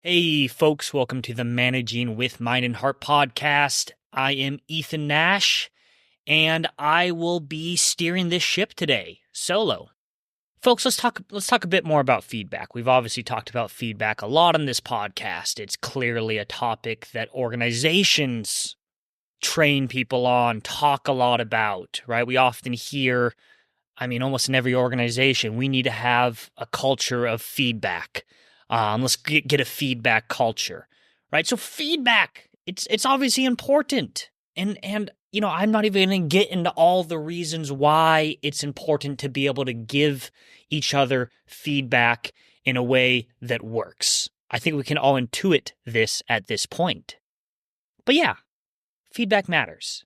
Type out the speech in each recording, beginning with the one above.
Hey folks, welcome to the Managing with Mind and Heart podcast. I am Ethan Nash, and I will be steering this ship today, solo. Folks, let's talk a bit more about feedback. We've obviously talked about feedback a lot on this podcast. It's clearly a topic that organizations train people on, talk a lot about, right? We often hear, almost in every organization, we need to have a culture of feedback. Let's get a feedback culture, right? So feedback, it's obviously important. And I'm not even going to get into all the reasons why it's important to be able to give each other feedback in a way that works. I think we can all intuit this at this point. But yeah, feedback matters.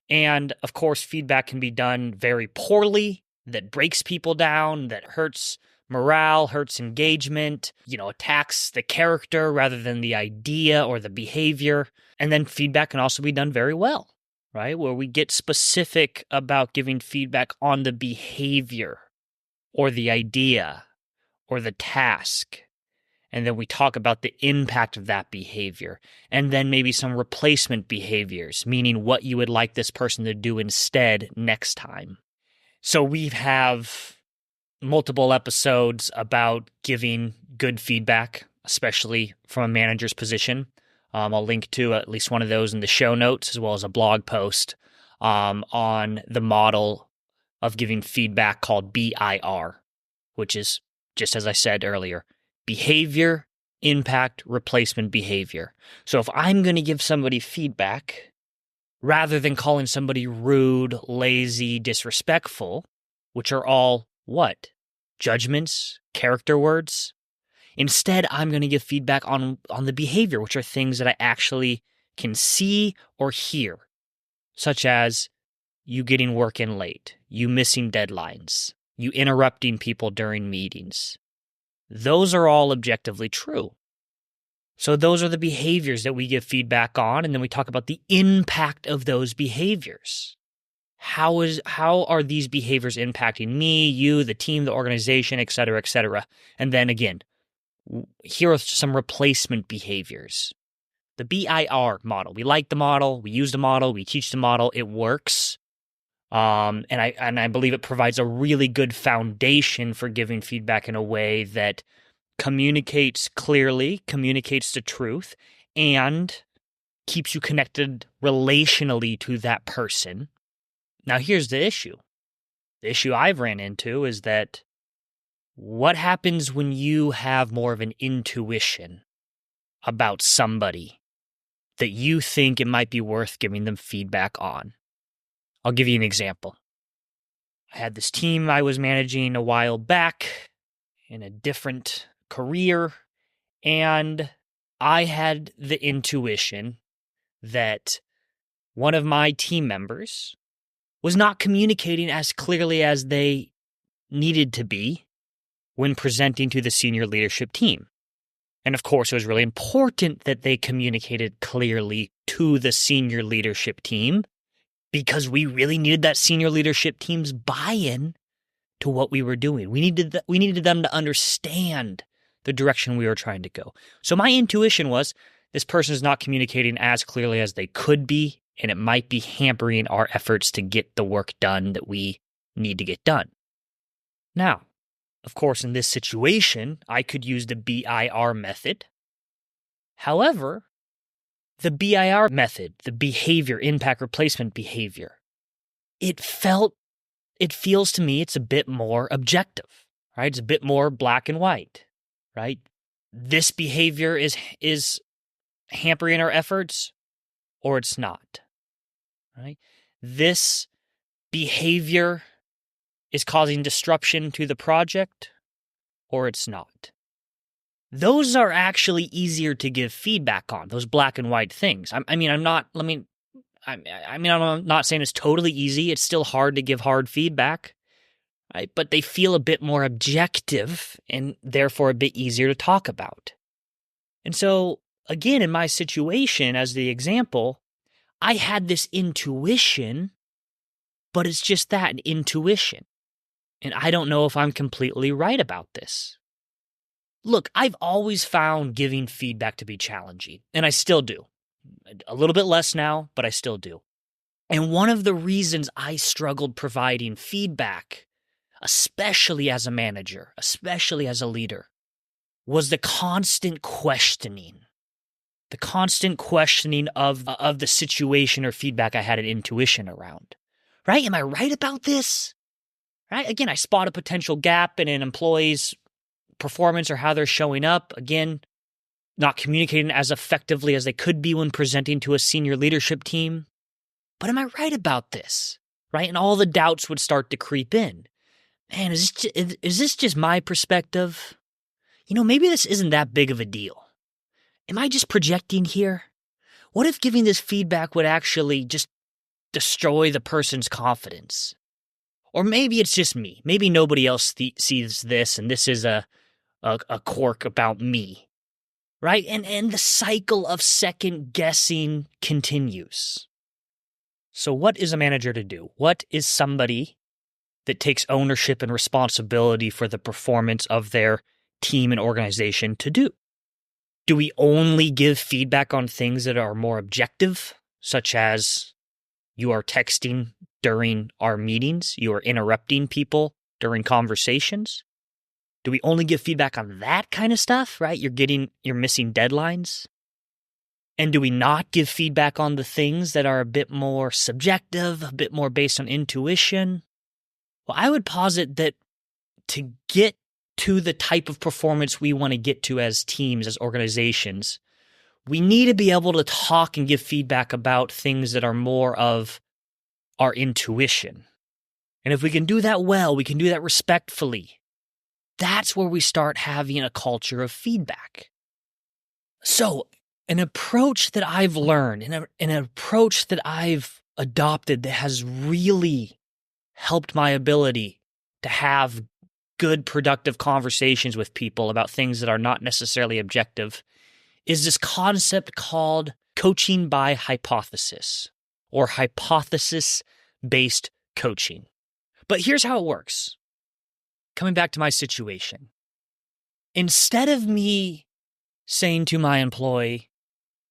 And of course, feedback can be done very poorly, that breaks people down, that hurts morale, hurts engagement, attacks the character rather than the idea or the behavior. And then feedback can also be done very well, right? Where we get specific about giving feedback on the behavior or the idea or the task. And then we talk about the impact of that behavior. And then maybe some replacement behaviors, meaning what you would like this person to do instead next time. So we have multiple episodes about giving good feedback, especially from a manager's position. I'll link to at least one of those in the show notes, as well as a blog post on the model of giving feedback called BIR, which is, just as I said earlier, behavior, impact, replacement behavior. So if I'm going to give somebody feedback, rather than calling somebody rude, lazy, disrespectful, which are all what? Judgments, character words. Instead, I'm going to give feedback on the behavior, which are things that I actually can see or hear, such as you getting work in late, you missing deadlines, you interrupting people during meetings. Those are all objectively true. So those are the behaviors that we give feedback on, and then we talk about the impact of those behaviors. How are these behaviors impacting me, you, the team, the organization, et cetera, et cetera? And then again, here are some replacement behaviors. The BIR model. We like the model. We use the model. We teach the model. It works. And I believe it provides a really good foundation for giving feedback in a way that communicates clearly, communicates the truth, and keeps you connected relationally to that person. Now, here's the issue. The issue I've ran into is that what happens when you have more of an intuition about somebody that you think it might be worth giving them feedback on? I'll give you an example. I had this team I was managing a while back in a different career, and I had the intuition that one of my team members was not communicating as clearly as they needed to be when presenting to the senior leadership team. And of course, it was really important that they communicated clearly to the senior leadership team because we really needed that senior leadership team's buy-in to what we were doing. We needed them to understand the direction we were trying to go. So my intuition was this person is not communicating as clearly as they could be, and it might be hampering our efforts to get the work done that we need to get done. Now, of course, in this situation, I could use the BIR method. However, the BIR method, the behavior, impact replacement behavior, it feels to me it's a bit more objective, right? It's a bit more black and white, right? This behavior is hampering our efforts, or it's not. Right? This behavior is causing disruption to the project, or it's not. Those are actually easier to give feedback on, those black and white things. I'm not saying it's totally easy. It's still hard to give hard feedback, right? But they feel a bit more objective and therefore a bit easier to talk about. And so again, in my situation, as the example, I had this intuition, but it's just that, an intuition. And I don't know if I'm completely right about this. Look, I've always found giving feedback to be challenging, and I still do. A little bit less now, but I still do. And one of the reasons I struggled providing feedback, especially as a manager, especially as a leader, was the constant questioning. The constant questioning of the situation or feedback I had an intuition around. Right? Am I right about this? Right? Again, I spot a potential gap in an employee's performance or how they're showing up. Again, not communicating as effectively as they could be when presenting to a senior leadership team. But am I right about this? Right? And all the doubts would start to creep in. Man, is this just my perspective? Maybe this isn't that big of a deal. Am I just projecting here? What if giving this feedback would actually just destroy the person's confidence? Or maybe it's just me. Maybe nobody else sees this, and this is a quirk about me, right? And the cycle of second guessing continues. So what is a manager to do? What is somebody that takes ownership and responsibility for the performance of their team and organization to do? Do we only give feedback on things that are more objective, such as you are texting during our meetings, you are interrupting people during conversations? Do we only give feedback on that kind of stuff, right? You're missing deadlines. And do we not give feedback on the things that are a bit more subjective, a bit more based on intuition? Well, I would posit that to get to the type of performance we want to get to as teams, as organizations, we need to be able to talk and give feedback about things that are more of our intuition. And if we can do that well, we can do that respectfully, that's where we start having a culture of feedback. So, an approach that I've learned, and an approach that I've adopted that has really helped my ability to have good, productive conversations with people about things that are not necessarily objective, is this concept called coaching by hypothesis, or hypothesis-based coaching. But here's how it works. Coming back to my situation. Instead of me saying to my employee,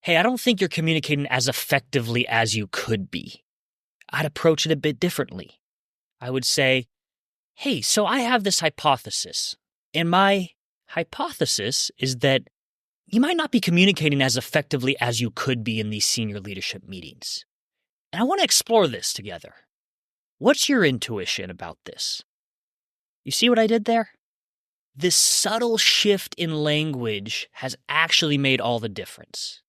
hey, I don't think you're communicating as effectively as you could be, I'd approach it a bit differently. I would say, hey, so I have this hypothesis, and my hypothesis is that you might not be communicating as effectively as you could be in these senior leadership meetings. And I want to explore this together. What's your intuition about this? You see what I did there? This subtle shift in language has actually made all the difference.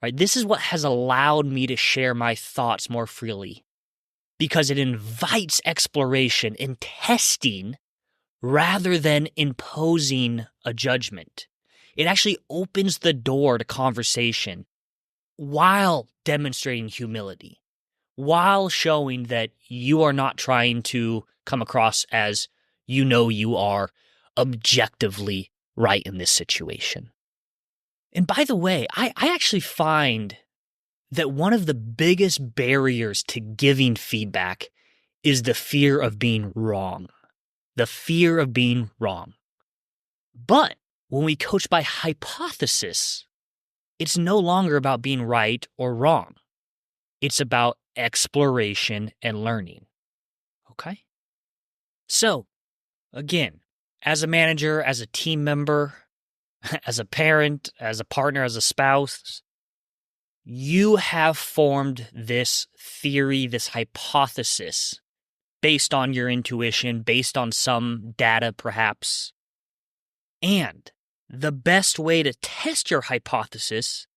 Right? This is what has allowed me to share my thoughts more freely, because it invites exploration and testing rather than imposing a judgment. It actually opens the door to conversation while demonstrating humility, while showing that you are not trying to come across as you are objectively right in this situation. And by the way, I actually find that one of the biggest barriers to giving feedback is the fear of being wrong. The fear of being wrong. But when we coach by hypothesis, it's no longer about being right or wrong. It's about exploration and learning. Okay? So, again, as a manager, as a team member, as a parent, as a partner, as a spouse, you have formed this theory, this hypothesis, based on your intuition, based on some data perhaps. And the best way to test your hypothesis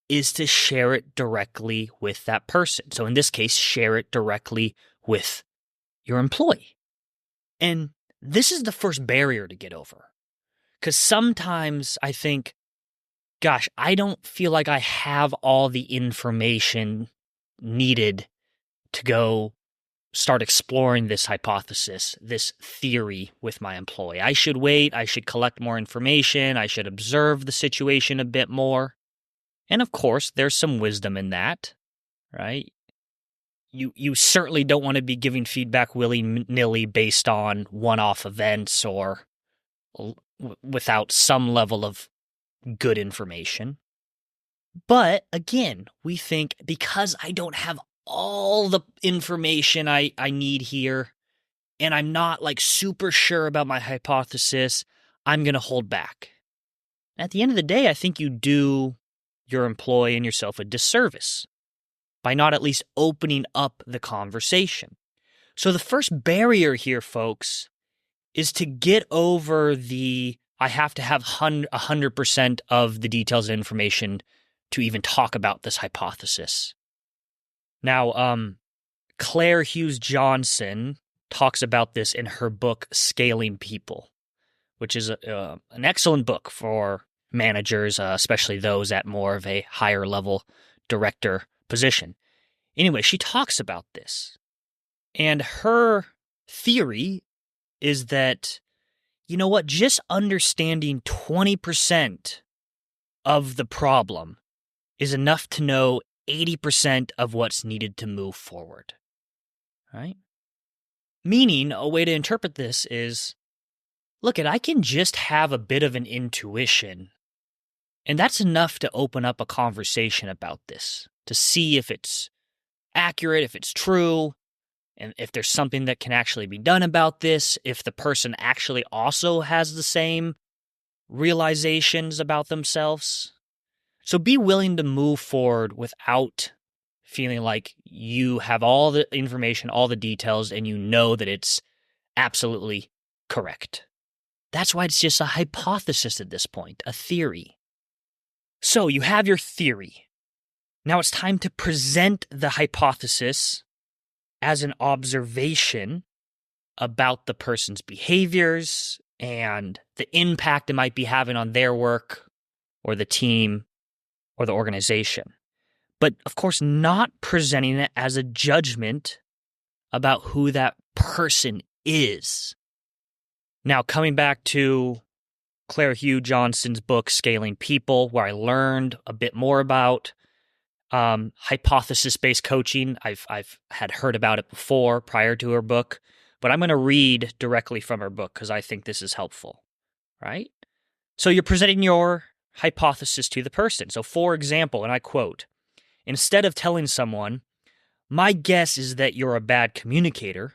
is to share it directly with that person. So in this case, share it directly with your employee. And this is the first barrier to get over. Because sometimes I think, gosh, I don't feel like I have all the information needed to go start exploring this hypothesis, this theory with my employee. I should wait. I should collect more information. I should observe the situation a bit more. And of course, there's some wisdom in that, right? You certainly don't want to be giving feedback willy-nilly based on one-off events or without some level of good information. But again, we think because I don't have all the information I need here, and I'm not like super sure about my hypothesis, I'm going to hold back. At the end of the day, I think you do your employee and yourself a disservice by not at least opening up the conversation. So the first barrier here, folks, is to get over the I have to have 100% of the details and information to even talk about this hypothesis. Now, Claire Hughes Johnson talks about this in her book, Scaling People, which is an excellent book for managers, especially those at more of a higher level director position. Anyway, she talks about this. And her theory is that, you know what, just understanding 20% of the problem is enough to know 80% of what's needed to move forward. Right? Meaning, a way to interpret this is, look, I can just have a bit of an intuition, and that's enough to open up a conversation about this, to see if it's accurate, if it's true, and if there's something that can actually be done about this, if the person actually also has the same realizations about themselves. So be willing to move forward without feeling like you have all the information, all the details, and you know that it's absolutely correct. That's why it's just a hypothesis at this point, a theory. So you have your theory. Now it's time to present the hypothesis as an observation about the person's behaviors and the impact it might be having on their work or the team or the organization. But of course, not presenting it as a judgment about who that person is. Now, coming back to Claire Hughes Johnson's book, Scaling People, where I learned a bit more about hypothesis-based coaching. I've had heard about it before prior to her book, but I'm going to read directly from her book because I think this is helpful, right? So you're presenting your hypothesis to the person. So for example, and I quote, instead of telling someone, my guess is that you're a bad communicator,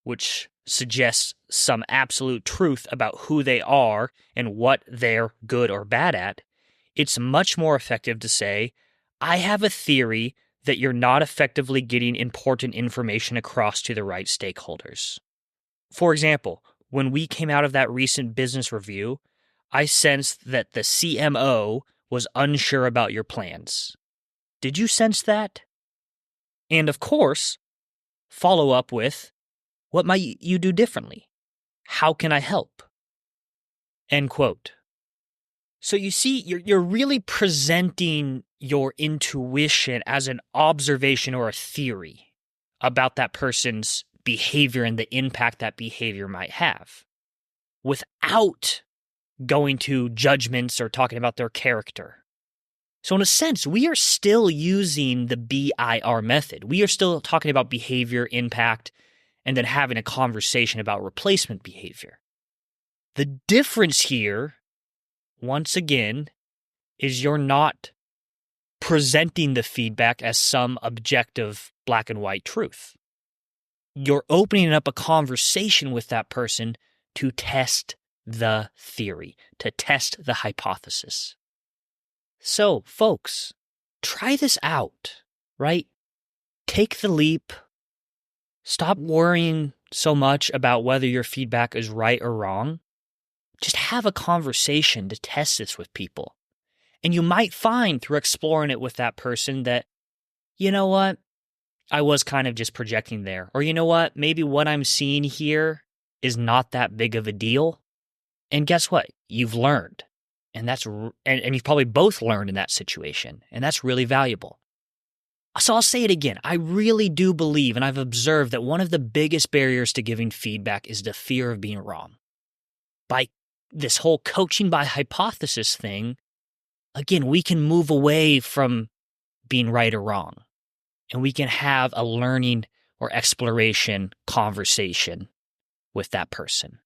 which suggests some absolute truth about who they are and what they're good or bad at, it's much more effective to say, I have a theory that you're not effectively getting important information across to the right stakeholders. For example, when we came out of that recent business review, I sensed that the CMO was unsure about your plans. Did you sense that? And of course, follow up with, what might you do differently? How can I help? End quote. So you see, you're really presenting your intuition as an observation or a theory about that person's behavior and the impact that behavior might have without going to judgments or talking about their character. So in a sense, we are still using the BIR method. We are still talking about behavior, impact, and then having a conversation about replacement behavior. The difference here, once again, is you're not presenting the feedback as some objective black and white truth. You're opening up a conversation with that person to test the theory, to test the hypothesis. So, folks, try this out, right? Take the leap. Stop worrying so much about whether your feedback is right or wrong. Just have a conversation to test this with people. And you might find through exploring it with that person that, you know what, I was kind of just projecting there. Or you know what, maybe what I'm seeing here is not that big of a deal. And guess what? You've learned. And you've probably both learned in that situation. And that's really valuable. So I'll say it again. I really do believe, and I've observed that one of the biggest barriers to giving feedback is the fear of being wrong. By this whole coaching by hypothesis thing, again, we can move away from being right or wrong, and we can have a learning or exploration conversation with that person.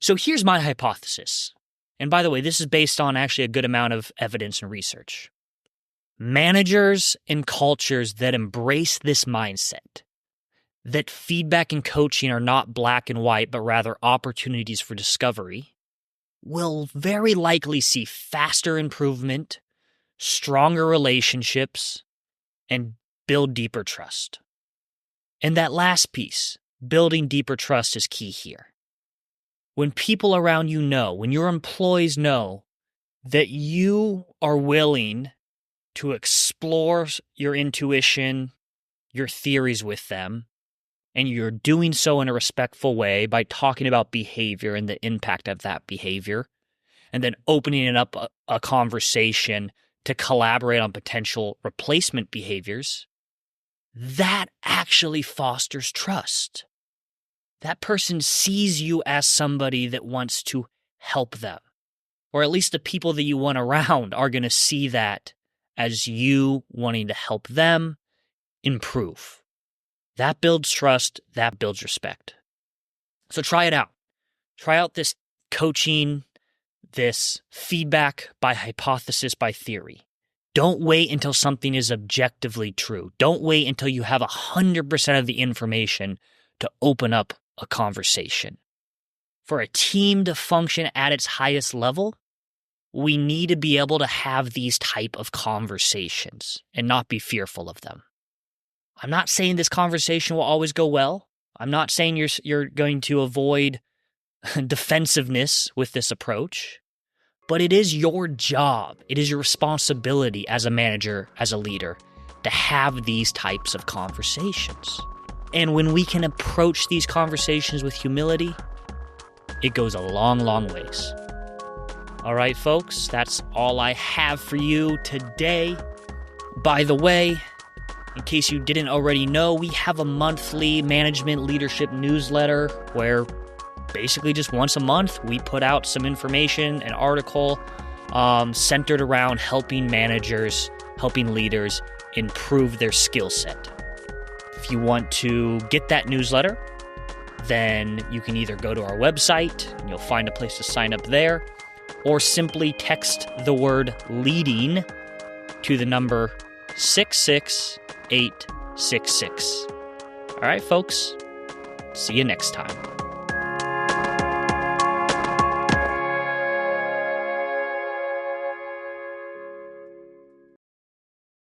So here's my hypothesis. And by the way, this is based on actually a good amount of evidence and research. Managers and cultures that embrace this mindset, that feedback and coaching are not black and white, but rather opportunities for discovery, will very likely see faster improvement, stronger relationships, and build deeper trust. And that last piece, building deeper trust, is key here. When people around you know, when your employees know that you are willing to explore your intuition, your theories with them, and you're doing so in a respectful way by talking about behavior and the impact of that behavior, and then opening it up a conversation to collaborate on potential replacement behaviors, that actually fosters trust. That person sees you as somebody that wants to help them, or at least the people that you want around are going to see that as you wanting to help them improve. That builds trust, that builds respect. So try it out. Try out this coaching, this feedback by hypothesis, by theory. Don't wait until something is objectively true. Don't wait until you have 100% of the information to open up a conversation. For a team to function at its highest level, we need to be able to have these type of conversations and not be fearful of them. I'm not saying this conversation will always go well. I'm not saying you're going to avoid defensiveness with this approach, but it is your job. It is your responsibility as a manager, as a leader, to have these types of conversations. And when we can approach these conversations with humility, it goes a long, long ways. All right, folks, that's all I have for you today. By the way, in case you didn't already know, we have a monthly management leadership newsletter where basically just once a month we put out some information, an article centered around helping managers, helping leaders improve their skill set. If you want to get that newsletter, then you can either go to our website and you'll find a place to sign up there, or simply text the word leading to the number 66866. All right, folks, see you next time.